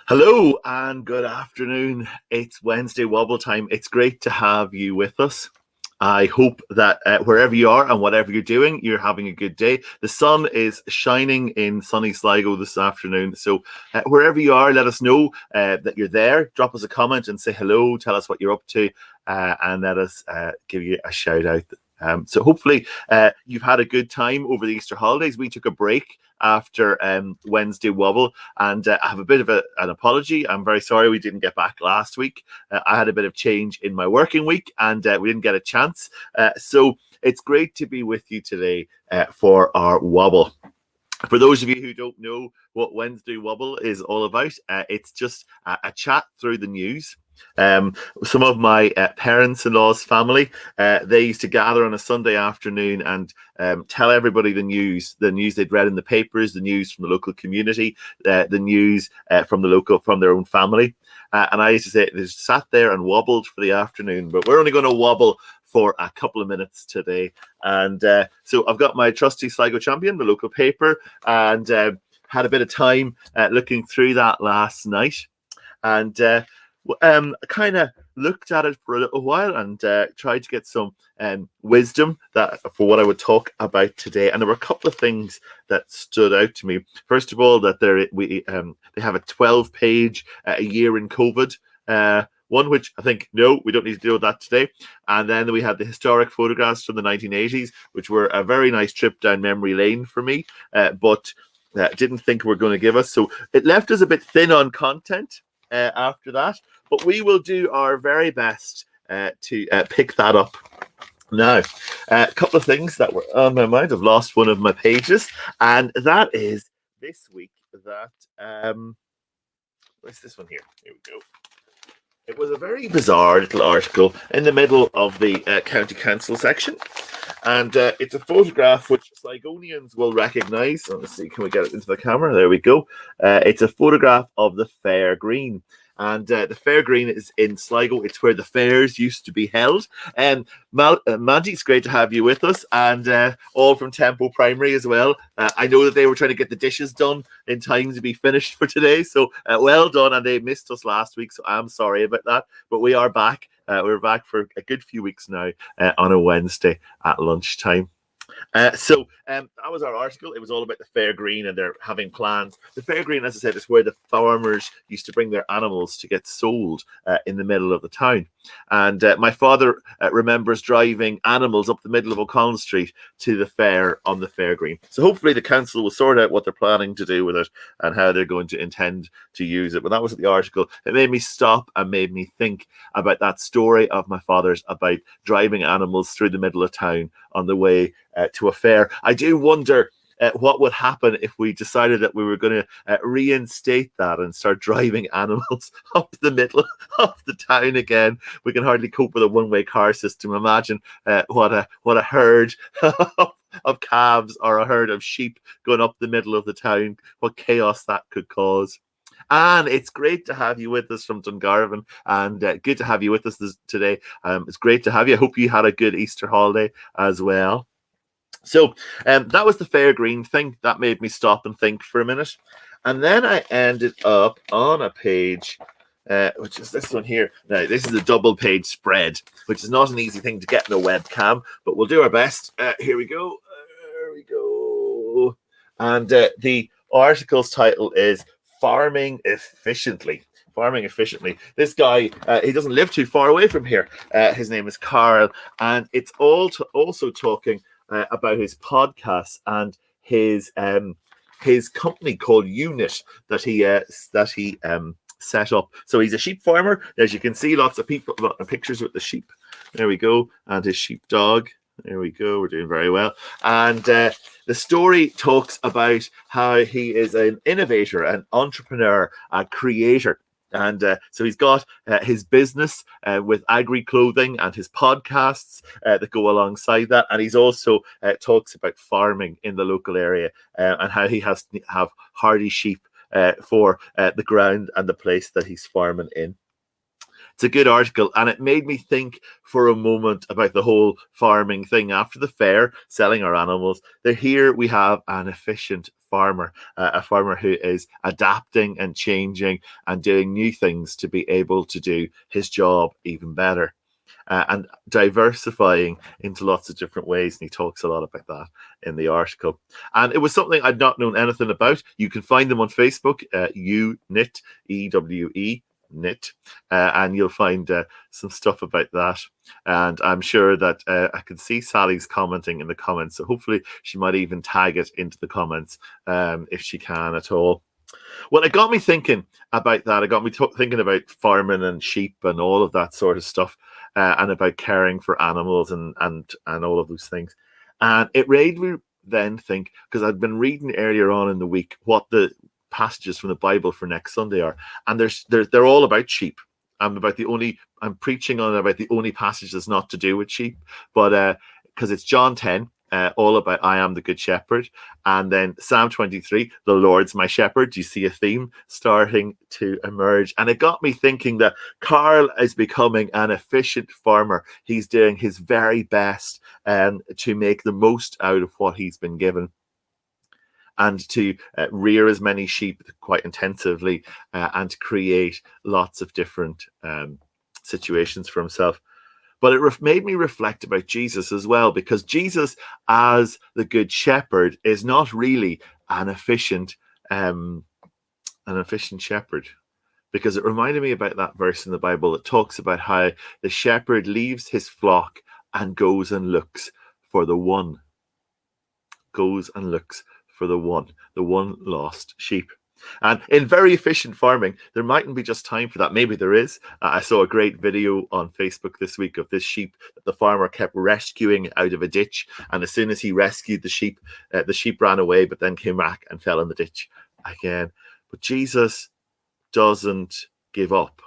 Hello and good afternoon. It's Wednesday Wobble time. It's great to have you with us. I hope that wherever you are and whatever you're doing, you're having a good day. The sun is shining in sunny Sligo this afternoon. So wherever you are, let us know that you're there. Drop us a comment and say hello. Tell us what you're up to and let us give you a shout out. So hopefully you've had a good time over the Easter holidays. We took a break after Wednesday Wobble, and I have a bit of an apology. I'm very sorry we didn't get back last week. I had a bit of change in my working week, and we didn't get a chance. So it's great to be with you today for our Wobble. For those of you who don't know what Wednesday Wobble is all about, it's just a chat through the news. Some of my parents-in-law's family, they used to gather on a Sunday afternoon and tell everybody the news they'd read in the papers, the news from the local community, the news from their own family. And I used to say, they just sat there and wobbled for the afternoon, but we're only going to wobble for a couple of minutes today. And so I've got my trusty Sligo Champion, the local paper, and had a bit of time looking through that last night. And kind of looked at it for a little while and tried to get some wisdom for what I would talk about today. And there were a couple of things that stood out to me. First of all, that they have a 12-page a year in COVID. One which I think, no, we don't need to deal with that today. And then we had the historic photographs from the 1980s, which were a very nice trip down memory lane for me, but didn't think were going to give us. So it left us a bit thin on content after that. But we will do our very best to pick that up now. A couple of things that were on my mind. I've lost one of my pages, and that is this week that where's this one here? Here we go. It was a very bizarre little article in the middle of the county council section, and it's a photograph which Sligonians will recognise. Let's see, can we get it into the camera? There we go. It's a photograph of the Fair Green. And the Fair Green is in Sligo. It's where the fairs used to be held. And Mandy, it's great to have you with us, and all from Tempo Primary as well. I know that they were trying to get the dishes done in time to be finished for today, so well done. And they missed us last week, so I'm sorry about that. But we are back. We're back for a good few weeks now on a Wednesday at lunchtime. So that was our article. It was all about the Fair Green, and they're having plans. The Fair Green, as I said, is where the farmers used to bring their animals to get sold in the middle of the town. And my father remembers driving animals up the middle of O'Connell Street to the fair on the Fair Green. So hopefully the council will sort out what they're planning to do with it and how they're going to intend to use it. But that was the article. It made me stop and made me think about that story of my father's about driving animals through the middle of town on the way to a fair. I do wonder what would happen if we decided that we were going to reinstate that and start driving animals up the middle of the town again. We can hardly cope with a one-way car system. Imagine what a herd of calves or a herd of sheep going up the middle of the town. What chaos that could cause. And it's great to have you with us from Dungarvan, and good to have you with us today. It's great to have you. I hope you had a good Easter holiday as well. So that was the Fair Green thing. That made me stop and think for a minute. And then I ended up on a page, which is this one here. Now, this is a double page spread, which is not an easy thing to get in a webcam, but we'll do our best. Here we go. There we go. And the article's title is Farming Efficiently. Farming Efficiently. This guy, he doesn't live too far away from here. His name is Carl, and it's also talking about his podcast and his company called Unit that he set up. So he's a sheep farmer. As you can see, lots of pictures with the sheep. There we go, and his sheep dog. There we go. We're doing very well. And the story talks about how he is an innovator, an entrepreneur, a creator. And so he's got his business with Agri Clothing and his podcasts that go alongside that. And he's also talks about farming in the local area and how he has to have hardy sheep for the ground and the place that he's farming in. It's a good article, and it made me think for a moment about the whole farming thing. After the fair, selling our animals, here we have an efficient farmer, a farmer who is adapting and changing and doing new things to be able to do his job even better. And diversifying into lots of different ways. And he talks a lot about that in the article. And it was something I'd not known anything about. You can find them on Facebook, UNIT, EWE, knit, and you'll find some stuff about that. And I'm sure that I can see Sally's commenting in the comments, so hopefully she might even tag it into the comments if she can at all. Well, it got me thinking about that. It got me thinking about farming and sheep and all of that sort of stuff, and about caring for animals and all of those things. And it made me then think, because I'd been reading earlier on in the week what the passages from the Bible for next Sunday are, and they're all about sheep. I'm preaching on about the only passage that's not to do with sheep, but because it's John 10. All about I am the good shepherd, and then Psalm 23, the Lord's my shepherd. You see a theme starting to emerge, and it got me thinking that Carl is becoming an efficient farmer. He's doing his very best to make the most out of what he's been given, and to rear as many sheep quite intensively, and to create lots of different situations for himself. But it made me reflect about Jesus as well, because Jesus, as the Good Shepherd, is not really an efficient shepherd, because it reminded me about that verse in the Bible that talks about how the shepherd leaves his flock and goes and looks for the one. Goes and looks for the one lost sheep. And in very efficient farming, there mightn't be just time for that. Maybe there is. I saw a great video on Facebook this week of this sheep that the farmer kept rescuing out of a ditch. And as soon as he rescued the sheep ran away, but then came back and fell in the ditch again. But Jesus doesn't give up.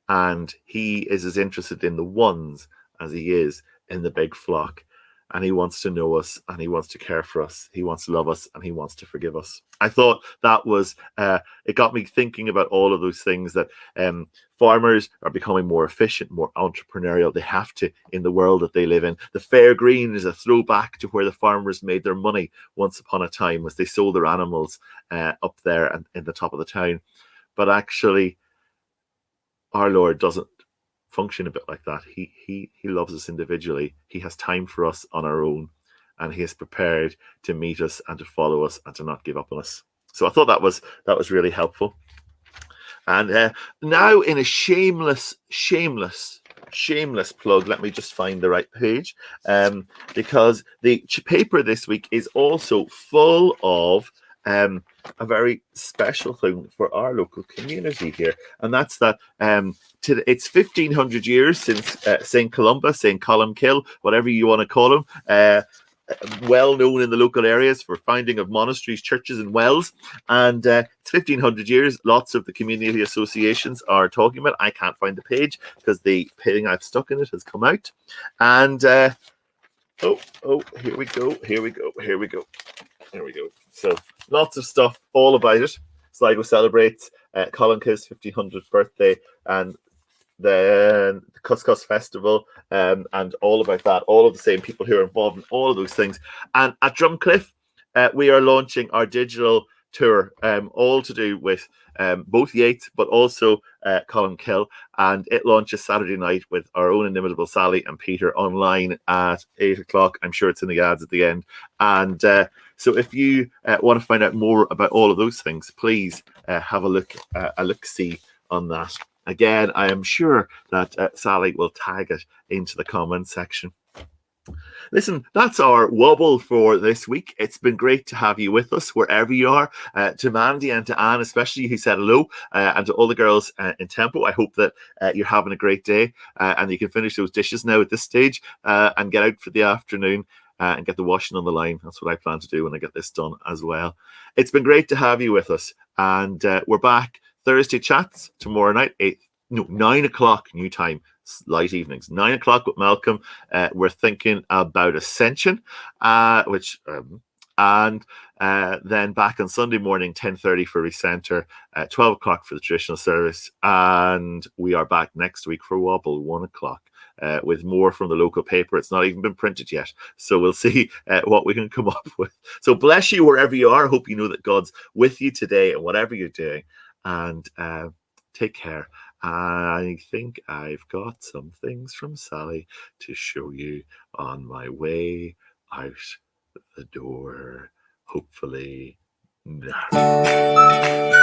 And he is as interested in the ones as he is in the big flock. And he wants to know us, and he wants to care for us. He wants to love us, and he wants to forgive us. I thought that was, it got me thinking about all of those things, that farmers are becoming more efficient, more entrepreneurial. They have to, in the world that they live in. The fair green is a throwback to where the farmers made their money once upon a time, as they sold their animals up there and in the top of the town. But actually, our Lord doesn't function a bit like that. He loves us individually. He has time for us on our own, and he is prepared to meet us and to follow us and to not give up on us. So I thought that was really helpful. And now, in a shameless plug, let me just find the right page, because the paper this week is also full of a very special thing for our local community here, and that's that it's 1500 years since St. Columba, St. Columkill, whatever you want to call him, well known in the local areas for founding of monasteries, churches and wells, and it's 1500 years. Lots of the community associations are talking about it. I can't find the page because the thing I've stuck in it has come out, and here we go. So lots of stuff all about it. Sligo celebrates Colunkill's 1500th birthday, and then the Couscous Festival, and all about that. All of the same people who are involved in all of those things. And at Drumcliff, we are launching our digital tour, all to do with both Yates, but also Columkill, and it launches Saturday night with our own inimitable Sally and Peter online at 8 o'clock. I'm sure it's in the ads at the end. And so if you want to find out more about all of those things, please have a look-see on that. Again, I am sure that Sally will tag it into the comments section. Listen, that's our Wobble for this week. It's been great to have you with us wherever you are. To Mandy and to Anne especially, who said hello, and to all the girls in Tempo. I hope that you're having a great day, and you can finish those dishes now at this stage, and get out for the afternoon and get the washing on the line. That's what I plan to do when I get this done as well. It's been great to have you with us, and we're back Thursday chats tomorrow night, 9 o'clock new time. Light evenings, 9 o'clock with Malcolm. We're thinking about Ascension, which And then back on Sunday morning, 10:30 for Recenter, 12 o'clock for the traditional service. And we are back next week for Wobble, 1 o'clock. With more from the local paper. It's not even been printed yet. So we'll see what we can come up with. So bless you wherever you are. I hope you know that God's with you today and whatever you're doing. And take care. I think I've got some things from Sally to show you on my way out the door. Hopefully now.